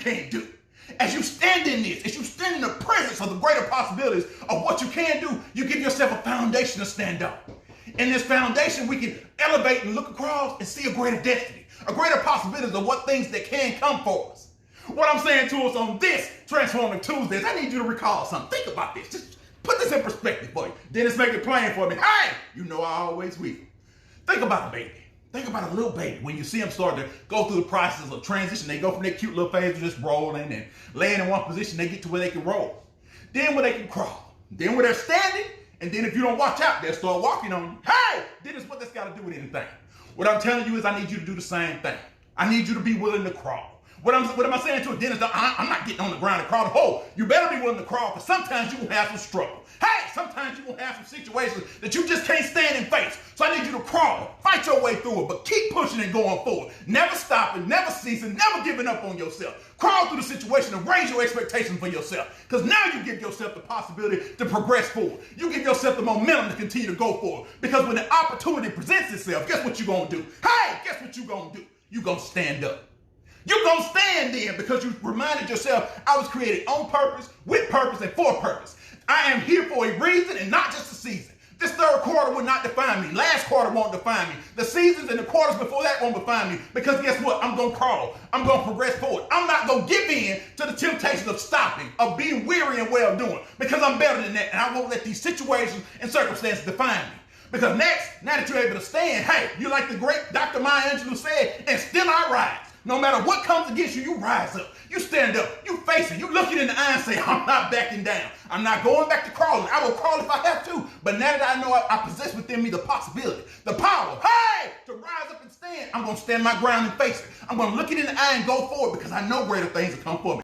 can do. As you stand in this, as you stand in the presence of the greater possibilities of what you can do, you give yourself a foundation to stand on. In this foundation, we can elevate and look across and see a greater destiny, a greater possibilities of what things that can come for us. What I'm saying to us on this Transformative Tuesday is I need you to recall something. Think about this. Just put this in perspective for you. Dennis, make it plain for me. Hey, you know I always will. Think about a baby. Think about a little baby. When you see them start to go through the process of transition, they go from their cute little phase of just rolling and laying in one position, they get to where they can roll. Then where they can crawl. Then where they're standing, and then if you don't watch out, they'll start walking on you. Hey, Dennis, what this got to do with anything? What I'm telling you is I need you to do the same thing. I need you to be willing to crawl. What am I saying to a Dennis? I'm not getting on the ground and crawl. Oh, you better be willing to crawl, because sometimes you will have some struggle. Hey, sometimes you will have some situations that you just can't stand and face. So I need you to crawl, fight your way through it, but keep pushing and going forward. Never stopping, never ceasing, never giving up on yourself. Crawl through the situation and raise your expectations for yourself, because now you give yourself the possibility to progress forward. You give yourself the momentum to continue to go forward, because when the opportunity presents itself, guess what you're going to do? Hey, guess what you're going to do? You're going to stand up. You're going to stand there because you reminded yourself, I was created on purpose, with purpose, and for purpose. I am here for a reason and not just a season. This third quarter will not define me. Last quarter won't define me. The seasons and the quarters before that won't define me, because guess what? I'm going to crawl. I'm going to progress forward. I'm not going to give in to the temptation of stopping, of being weary and well-doing, because I'm better than that, and I won't let these situations and circumstances define me. Because next, now that you're able to stand, hey, you like the great Dr. Maya Angelou said, and still I rise. No matter what comes against you, you rise up. You stand up. You face it. You look it in the eye and say, I'm not backing down. I'm not going back to crawling. I will crawl if I have to. But now that I know I possess within me the possibility, the power, hey, to rise up and stand, I'm going to stand my ground and face it. I'm going to look it in the eye and go forward, because I know greater things will come for me.